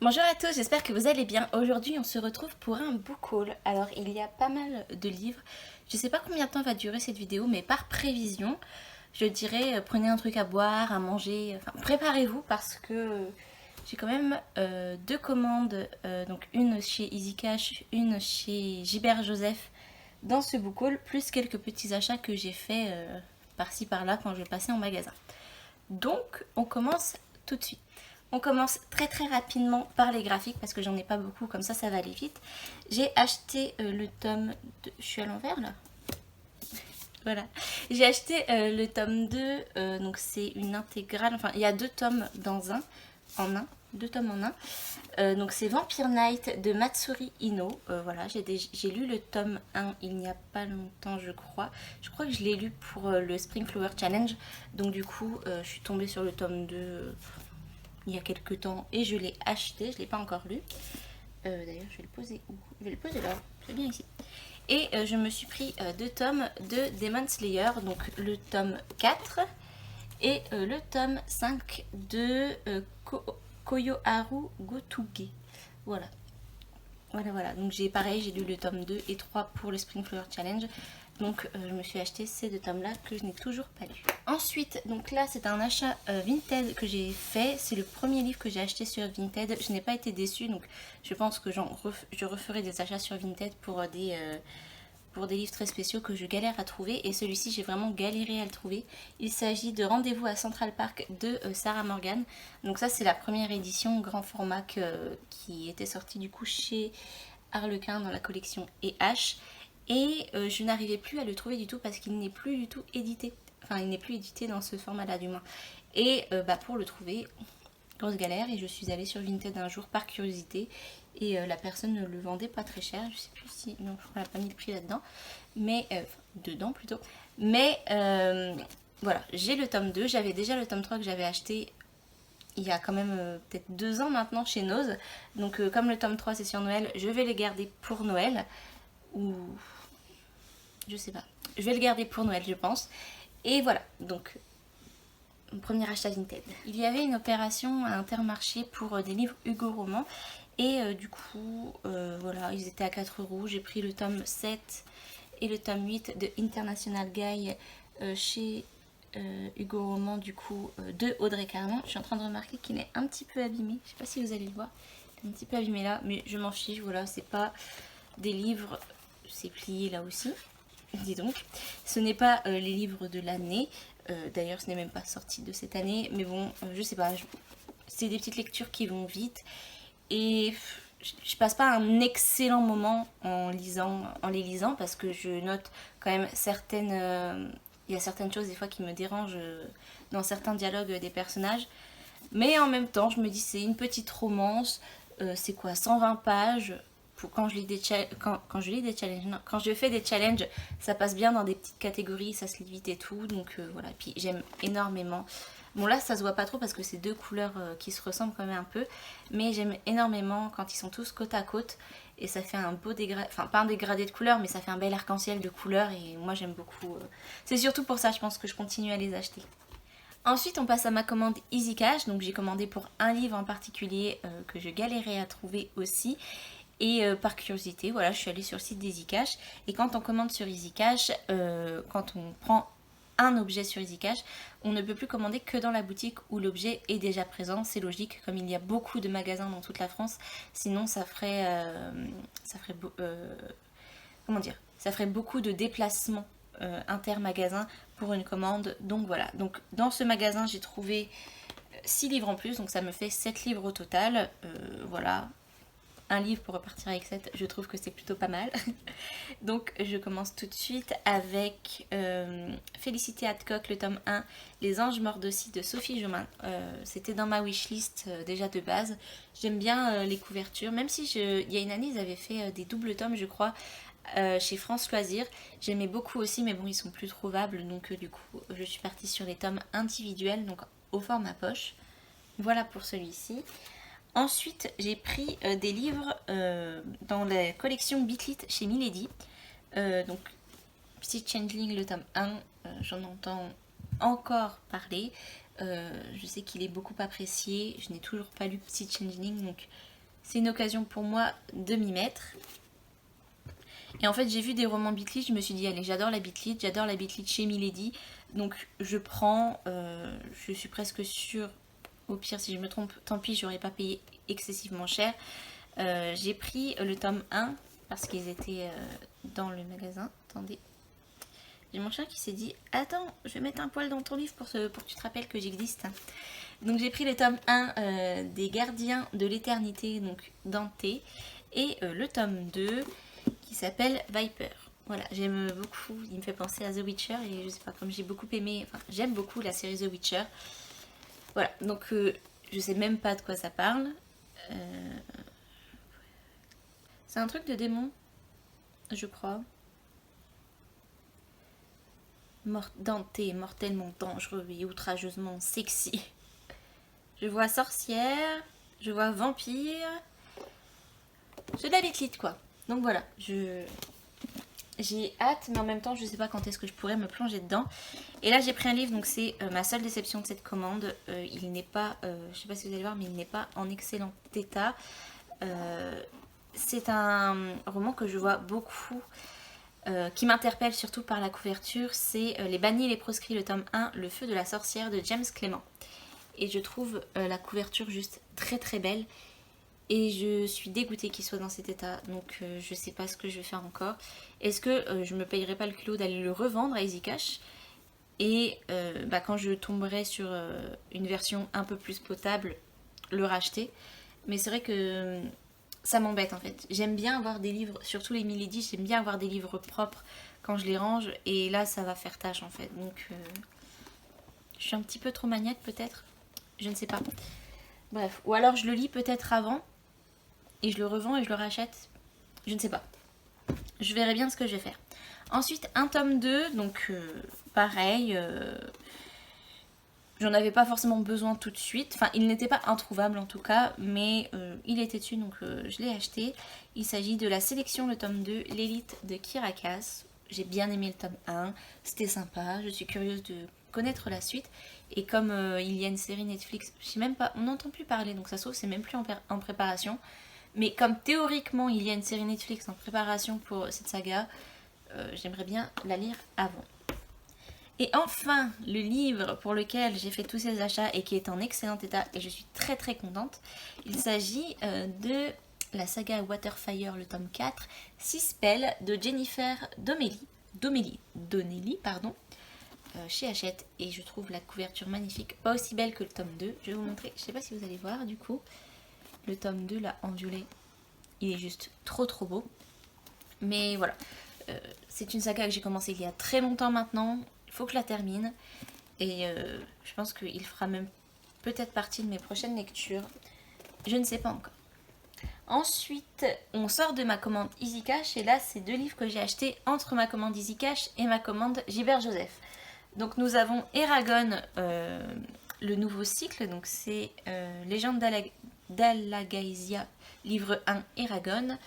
Bonjour à tous, j'espère que vous allez bien. Aujourd'hui, on se retrouve pour un book haul. Alors, il y a pas mal de livres. Je sais pas combien de temps va durer cette vidéo, mais par prévision, je dirais prenez un truc à boire, à manger. Enfin, préparez-vous parce que j'ai quand même deux commandes. Donc, une chez Easy Cash, une chez Gilbert Joseph dans ce book haul, plus quelques petits achats que j'ai fait par-ci par-là quand je passais en magasin. Donc, on commence tout de suite. On commence très rapidement par les graphiques parce que j'en ai pas beaucoup, comme ça va aller vite. J'ai acheté le tome de... Je suis à l'envers là. Voilà. J'ai acheté le tome 2, donc c'est une intégrale, enfin il y a deux tomes dans un, en un, deux tomes en un. Donc c'est Vampire Night de Matsuri Ino. Voilà, j'ai lu le tome 1 il n'y a pas longtemps je crois. Je crois que je l'ai lu pour le Spring Flower Challenge. Donc du coup je suis tombée sur le tome 2 il y a quelques temps et je l'ai acheté, je ne l'ai pas encore lu. D'ailleurs, je vais le poser où? Je vais le poser là, c'est bien ici. Et je me suis pris deux tomes de Demon Slayer, donc le tome 4 et le tome 5 de Koyoharu Gotuge. Voilà. Voilà. Donc pareil, j'ai lu le tome 2 et 3 pour le Spring Flower Challenge. Donc je me suis acheté ces deux tomes là que je n'ai toujours pas lu. Ensuite, donc là c'est un achat Vinted que j'ai fait. C'est le premier livre que j'ai acheté sur Vinted. Je n'ai pas été déçue, donc je pense que je referai des achats sur Vinted pour des livres très spéciaux que je galère à trouver. Et celui-ci j'ai vraiment galéré à le trouver. Il s'agit de Rendez-vous à Central Park de Sarah Morgan. Donc ça c'est la première édition grand format qui était sortie du coup chez Harlequin dans la collection E.H. Et je n'arrivais plus à le trouver du tout parce qu'il n'est plus du tout édité. Enfin, il n'est plus édité dans ce format-là du moins. Et pour le trouver, grosse galère. Et je suis allée sur Vinted un jour par curiosité. Et la personne ne le vendait pas très cher. Je sais plus si... Non, je crois qu'elle n'a pas mis le prix là-dedans. Mais... dedans plutôt. Mais voilà, j'ai le tome 2. J'avais déjà le tome 3 que j'avais acheté il y a quand même peut-être 2 ans maintenant chez Nose. Donc comme le tome 3 c'est sur Noël, je vais les garder pour Noël. Ou je sais pas. Je vais le garder pour Noël, je pense. Et voilà, donc mon premier achat Vinted. Il y avait une opération à Intermarché pour des livres Hugo Roman. Et du coup, voilà, ils étaient à 4 €. J'ai pris le tome 7 et le tome 8 de International Guy chez Hugo Roman, du coup, de Audrey Carnon. Je suis en train de remarquer qu'il est un petit peu abîmé. Je sais pas si vous allez le voir. Il est un petit peu abîmé là, mais je m'en fiche. Voilà, c'est pas des livres... C'est plié là aussi. Dis donc, ce n'est pas les livres de l'année. D'ailleurs, ce n'est même pas sorti de cette année. Mais bon, je sais pas. C'est des petites lectures qui vont vite. Et je passe pas un excellent moment en les lisant parce que je note quand même certaines... Il y a certaines choses des fois qui me dérangent dans certains dialogues des personnages. Mais en même temps, je me dis c'est une petite romance. C'est quoi, 120 pages quand je lis des quand je lis des challenges, non, quand je fais des challenges, ça passe bien dans des petites catégories, ça se lit vite et tout, donc voilà. Puis j'aime énormément. Bon là ça se voit pas trop parce que c'est deux couleurs qui se ressemblent quand même un peu, mais j'aime énormément quand ils sont tous côte à côte et ça fait un beau dégradé, enfin pas un dégradé de couleurs, mais ça fait un bel arc-en-ciel de couleurs et moi j'aime beaucoup. C'est surtout pour ça je pense que je continue à les acheter. Ensuite, on passe à ma commande Easy Cash. Donc, j'ai commandé pour un livre en particulier que je galérais à trouver aussi. Et par curiosité, voilà, je suis allée sur le site d'Easy Cash. Et quand on commande sur Easy Cash, quand on prend un objet sur Easy Cash, on ne peut plus commander que dans la boutique où l'objet est déjà présent. C'est logique, comme il y a beaucoup de magasins dans toute la France. Sinon, comment dire, ça ferait beaucoup de déplacements intermagasins pour une commande. Donc voilà, donc dans ce magasin j'ai trouvé 6 livres en plus, donc ça me fait 7 livres au total. Voilà, un livre pour repartir avec 7, je trouve que c'est plutôt pas mal. Donc je commence tout de suite avec Félicité Hadcock, le tome 1, Les Anges Morts aussi de Sophie Jomain. C'était dans ma wishlist déjà de base. J'aime bien les couvertures, même si il y a une année ils avaient fait des doubles tomes je crois. Chez France Loisirs, j'aimais beaucoup aussi, mais bon, ils sont plus trouvables, donc du coup, je suis partie sur les tomes individuels, donc au format poche. Voilà pour celui-ci. Ensuite, j'ai pris des livres dans la collection Bitlit chez Milady. Donc, Psy Changeling, le tome 1, j'en entends encore parler. Je sais qu'il est beaucoup apprécié. Je n'ai toujours pas lu Psy Changeling, donc c'est une occasion pour moi de m'y mettre. Et en fait j'ai vu des romans Beat Lit, je me suis dit allez, j'adore la Beat Lit chez Milady. Donc je prends, je suis presque sûre, au pire si je me trompe, tant pis, j'aurais pas payé excessivement cher. J'ai pris le tome 1 parce qu'ils étaient dans le magasin. Attendez. J'ai mon chien qui s'est dit attends, je vais mettre un poil dans ton livre pour que tu te rappelles que j'existe. Donc j'ai pris le tome 1 des Gardiens de l'Éternité, donc Dante, et le tome 2 qui s'appelle Viper. Voilà, j'aime beaucoup, il me fait penser à The Witcher et je sais pas, comme j'ai beaucoup aimé, enfin j'aime beaucoup la série The Witcher. Voilà, donc je sais même pas de quoi ça parle. C'est un truc de démon, je crois. Dante est mortellement dangereux et outrageusement sexy. Je vois sorcière, je vois vampire. C'est de la Beat Lit quoi. Donc voilà, j'ai hâte, mais en même temps je sais pas quand est-ce que je pourrais me plonger dedans. Et là j'ai pris un livre, donc c'est ma seule déception de cette commande. Il n'est pas, je sais pas si vous allez voir, mais il n'est pas en excellent état. C'est un roman que je vois beaucoup, qui m'interpelle surtout par la couverture. C'est Les Bannis et les Proscrits, le tome 1, Le Feu de la Sorcière de James Clement. Et je trouve la couverture juste très très belle. Et je suis dégoûtée qu'il soit dans cet état, donc je sais pas ce que je vais faire encore. Est-ce que je me payerai pas le culot d'aller le revendre à Easy Cash et quand je tomberai sur une version un peu plus potable, le racheter. Mais c'est vrai que ça m'embête en fait. J'aime bien avoir des livres, surtout les Milady, j'aime bien avoir des livres propres quand je les range et là ça va faire tâche en fait. Donc je suis un petit peu trop maniaque peut-être, je ne sais pas. Bref, ou alors je le lis peut-être avant et je le revends et je le rachète. Je ne sais pas. Je verrai bien ce que je vais faire. Ensuite, un tome 2, donc pareil. J'en avais pas forcément besoin tout de suite. Enfin, il n'était pas introuvable en tout cas, mais il était dessus, donc je l'ai acheté. Il s'agit de La Sélection, le tome 2, L'Élite de Kyrakas. J'ai bien aimé le tome 1, c'était sympa. Je suis curieuse de connaître la suite. Et comme il y a une série Netflix, je sais même pas, on n'entend plus parler, donc ça se trouve c'est même plus en préparation. Mais comme théoriquement il y a une série Netflix en préparation pour cette saga, j'aimerais bien la lire avant. Et enfin, le livre pour lequel j'ai fait tous ces achats et qui est en excellent état et je suis très très contente, il s'agit de la saga Waterfire, le tome 4, Six Spells de Jennifer Donnelly, chez Hachette, et je trouve la couverture magnifique, pas aussi belle que le tome 2. Je vais vous montrer, je sais pas si vous allez voir du coup. Le tome 2 là en violet, il est juste trop trop beau. Mais voilà, c'est une saga que j'ai commencé il y a très longtemps maintenant. Il faut que je la termine. Et je pense qu'il fera même peut-être partie de mes prochaines lectures. Je ne sais pas encore. Ensuite, on sort de ma commande Easy Cash. Et là, c'est deux livres que j'ai achetés entre ma commande Easy Cash et ma commande Gilbert Joseph. Donc nous avons Eragon, le nouveau cycle. Donc c'est Légende d'Alagaïsia, livre 1, Eragon,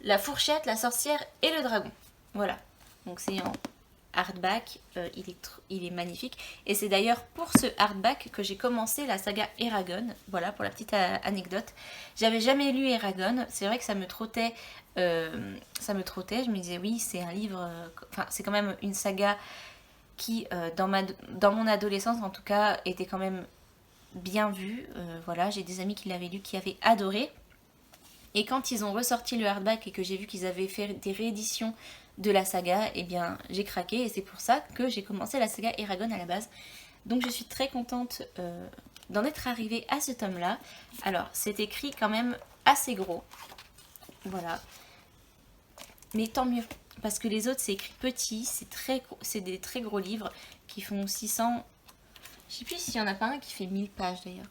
La Fourchette, la Sorcière et le Dragon. Voilà, donc c'est en hardback, il est magnifique. Et c'est d'ailleurs pour ce hardback que j'ai commencé la saga Eragon. Voilà, pour la petite anecdote. J'avais jamais lu Eragon, c'est vrai que ça me trottait. Je me disais oui, c'est un livre, c'est quand même une saga qui, dans mon adolescence en tout cas, était quand même bien vu. Voilà, j'ai des amis qui l'avaient lu, qui avaient adoré. Et quand ils ont ressorti le hardback et que j'ai vu qu'ils avaient fait des rééditions de la saga, eh bien j'ai craqué et c'est pour ça que j'ai commencé la saga Eragon à la base. Donc je suis très contente d'en être arrivée à ce tome là. Alors c'est écrit quand même assez gros, voilà, mais tant mieux parce que les autres c'est écrit petit, c'est des très gros livres qui font 600, je sais plus s'il y en a pas un qui fait 1000 pages d'ailleurs.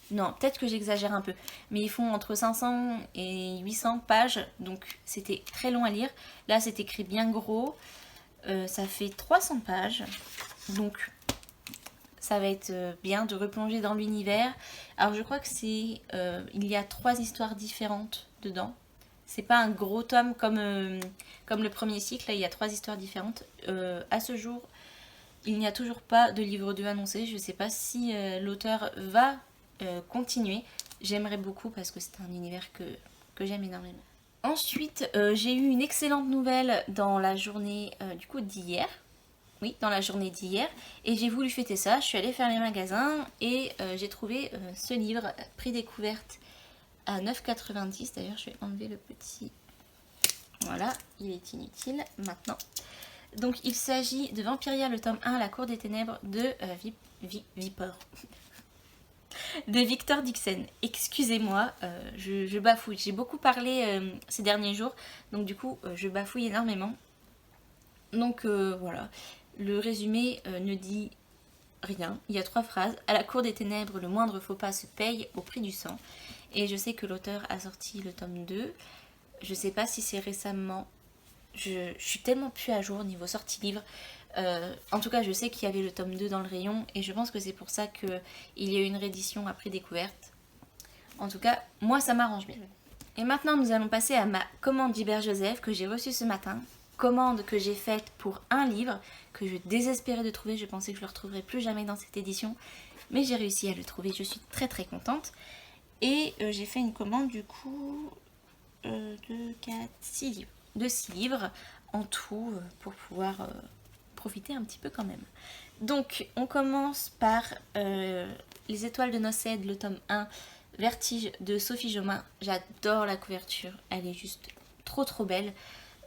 Non, peut-être que j'exagère un peu. Mais ils font entre 500 et 800 pages. Donc c'était très long à lire. Là c'est écrit bien gros. Ça fait 300 pages. Donc ça va être bien de replonger dans l'univers. Alors je crois que c'est... il y a 3 histoires différentes dedans. C'est pas un gros tome comme le premier cycle. Là il y a 3 histoires différentes. À ce jour, il n'y a toujours pas de livre 2 annoncé. Je ne sais pas si l'auteur va... continuer, j'aimerais beaucoup parce que c'est un univers que j'aime énormément. Ensuite, j'ai eu une excellente nouvelle dans la journée du coup d'hier. Oui, dans la journée d'hier. Et j'ai voulu fêter ça. Je suis allée faire les magasins et j'ai trouvé ce livre, prix découverte à 9,90 €. D'ailleurs, je vais enlever le petit... Voilà, il est inutile maintenant. Donc, il s'agit de Vampiria, le tome 1, La Cour des Ténèbres de Viper. De Victor Dixon. Excusez-moi, je bafouille. J'ai beaucoup parlé ces derniers jours, donc du coup, je bafouille énormément. Donc voilà, le résumé ne dit rien. Il y a 3 phrases. À la cour des ténèbres, le moindre faux pas se paye au prix du sang. Et je sais que l'auteur a sorti le tome 2. Je sais pas si c'est récemment. Je suis tellement plus à jour niveau sortie livre. En tout cas, je sais qu'il y avait le tome 2 dans le rayon et je pense que c'est pour ça qu'il y a eu une réédition à prix découverte. En tout cas, moi ça m'arrange bien. Et maintenant, nous allons passer à ma commande d'Hybert Joseph que j'ai reçue ce matin. Commande que j'ai faite pour un livre que je désespérais de trouver. Je pensais que je ne le retrouverais plus jamais dans cette édition. Mais j'ai réussi à le trouver. Je suis très très contente. Et j'ai fait une commande du coup de 6 livres. De 6 livres en tout pour pouvoir profiter un petit peu quand même. Donc on commence par Les Étoiles de Nocède, le tome 1, Vertige de Sophie Jomain. J'adore la couverture, elle est juste trop trop belle.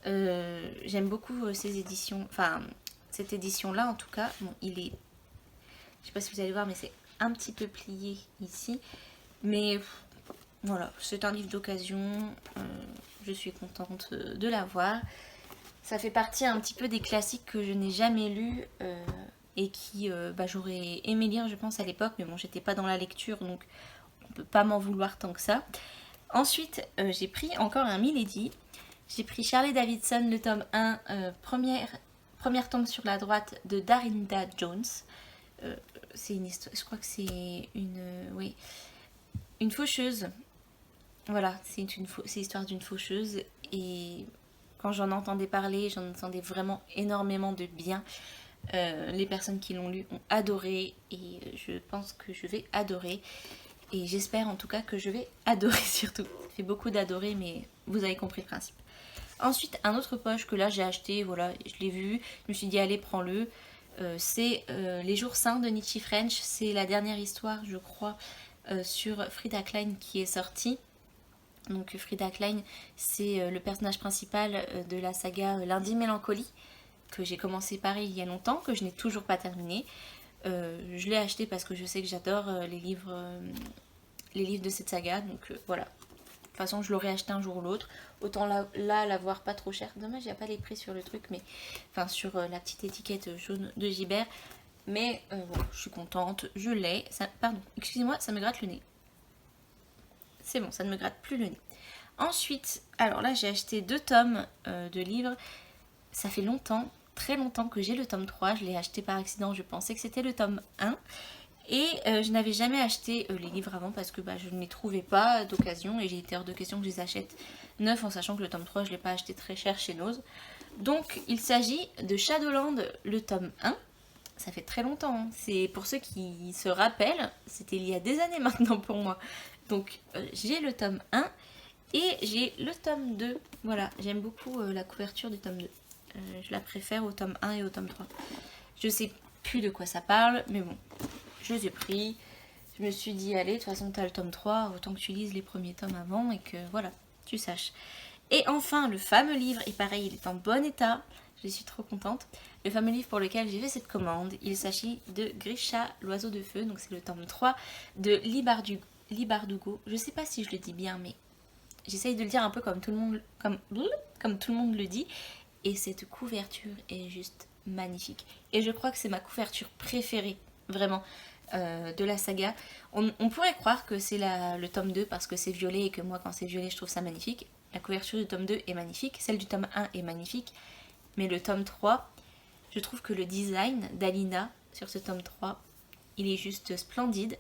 J'aime beaucoup ces éditions, enfin cette édition là en tout cas. Bon, il est, je sais pas si vous allez voir, mais c'est un petit peu plié ici. Mais voilà, c'est un livre d'occasion, je suis contente de l'avoir. Ça fait partie un petit peu des classiques que je n'ai jamais lus et qui j'aurais aimé lire je pense à l'époque, mais bon j'étais pas dans la lecture donc on peut pas m'en vouloir tant que ça. Ensuite j'ai pris encore un Milady. J'ai pris Shirley Davidson, le tome 1, première tombe sur la droite de Darinda Jones. C'est une histoire, je crois que c'est une faucheuse. Voilà, c'est l'histoire d'une faucheuse et quand j'en entendais parler, j'en entendais vraiment énormément de bien. Les personnes qui l'ont lu ont adoré et je pense que je vais adorer. Et j'espère en tout cas que je vais adorer surtout. Ça fait beaucoup d'adorer mais vous avez compris le principe. Ensuite, un autre poche que là j'ai acheté, voilà, je l'ai vu, je me suis dit allez prends-le. C'est Les Jours Saints de Nietzsche French. C'est la dernière histoire je crois sur Frida Klein qui est sortie. Donc Frida Klein c'est le personnage principal de la saga Lundi Mélancolie que j'ai commencé pareil il y a longtemps, que je n'ai toujours pas terminé. Je l'ai acheté parce que je sais que j'adore les livres de cette saga, donc voilà. De toute façon je l'aurais acheté un jour ou l'autre. Autant là l'avoir pas trop cher. Dommage il n'y a pas les prix sur le truc, mais enfin sur la petite étiquette jaune de Gibert. Mais voilà, je suis contente, je l'ai. Pardon, excusez-moi, ça me gratte le nez. C'est bon, ça ne me gratte plus le nez. Ensuite, alors là j'ai acheté 2 tomes de livres. Ça fait longtemps, très longtemps que j'ai le tome 3. Je l'ai acheté par accident, je pensais que c'était le tome 1. Et je n'avais jamais acheté les livres avant parce que je ne les trouvais pas d'occasion. Et j'ai été hors de question que je les achète neufs en sachant que le tome 3 je ne l'ai pas acheté très cher chez Nose. Donc il s'agit de Shadowland, le tome 1. Ça fait très longtemps, hein. C'est pour ceux qui se rappellent, c'était il y a des années maintenant pour moi. Donc j'ai le tome 1 et j'ai le tome 2. Voilà, j'aime beaucoup la couverture du tome 2. Je la préfère au tome 1 et au tome 3. Je sais plus de quoi ça parle, mais bon, je les ai pris. Je me suis dit, allez, de toute façon, t'as le tome 3, autant que tu lises les premiers tomes avant et que voilà, tu saches. Et enfin, le fameux livre, et pareil, il est en bon état, je suis trop contente. Le fameux livre pour lequel j'ai fait cette commande, il s'agit de Grisha, l'oiseau de feu, donc c'est le tome 3 de Libardugo. Je sais pas si je le dis bien, mais j'essaye de le dire un peu comme tout le monde, comme tout le monde le dit. Et cette couverture est juste magnifique. Et je crois que c'est ma couverture préférée, vraiment, de la saga. On pourrait croire que c'est le tome 2 parce que c'est violet et que moi, quand c'est violet, je trouve ça magnifique. La couverture du tome 2 est magnifique, celle du tome 1 est magnifique. Mais le tome 3, je trouve que le design d'Alina sur ce tome 3, il est juste splendide.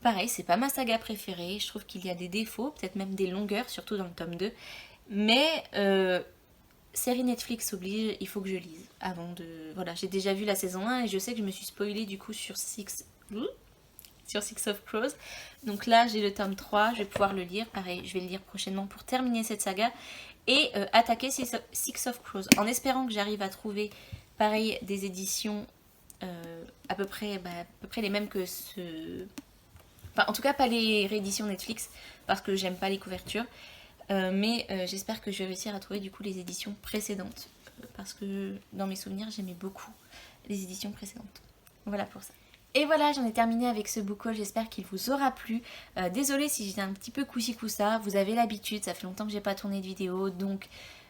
Pareil, c'est pas ma saga préférée. Je trouve qu'il y a des défauts, peut-être même des longueurs, surtout dans le tome 2. Mais... série Netflix oblige, il faut que je lise avant de... Voilà, j'ai déjà vu la saison 1 et je sais que je me suis spoilée du coup sur sur Six of Crows. Donc là j'ai le tome 3, je vais pouvoir le lire, pareil je vais le lire prochainement pour terminer cette saga et attaquer Six of Crows en espérant que j'arrive à trouver pareil des éditions à peu près les mêmes que ce... Enfin en tout cas pas les rééditions Netflix parce que j'aime pas les couvertures. Mais j'espère que je vais réussir à trouver du coup les éditions précédentes parce que dans mes souvenirs j'aimais beaucoup les éditions précédentes. Voilà pour ça. Et voilà, j'en ai terminé avec ce book haul, j'espère qu'il vous aura plu. Désolée si j'étais un petit peu coussi-coussa, vous avez l'habitude, ça fait longtemps que j'ai pas tourné de vidéo, donc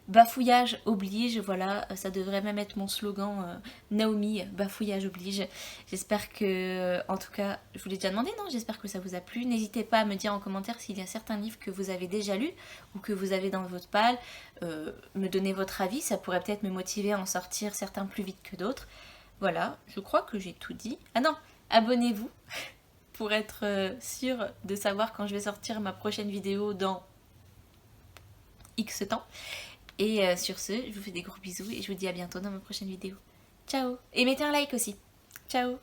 bafouillage oblige, voilà, ça devrait même être mon slogan, Naomi, bafouillage oblige. J'espère que, en tout cas, je vous l'ai déjà demandé, non? J'espère que ça vous a plu. N'hésitez pas à me dire en commentaire s'il y a certains livres que vous avez déjà lus ou que vous avez dans votre palle, me donner votre avis, ça pourrait peut-être me motiver à en sortir certains plus vite que d'autres. Voilà, je crois que j'ai tout dit. Ah non, abonnez-vous pour être sûr de savoir quand je vais sortir ma prochaine vidéo dans X temps. Et sur ce, je vous fais des gros bisous et je vous dis à bientôt dans ma prochaine vidéo. Ciao! Et mettez un like aussi. Ciao!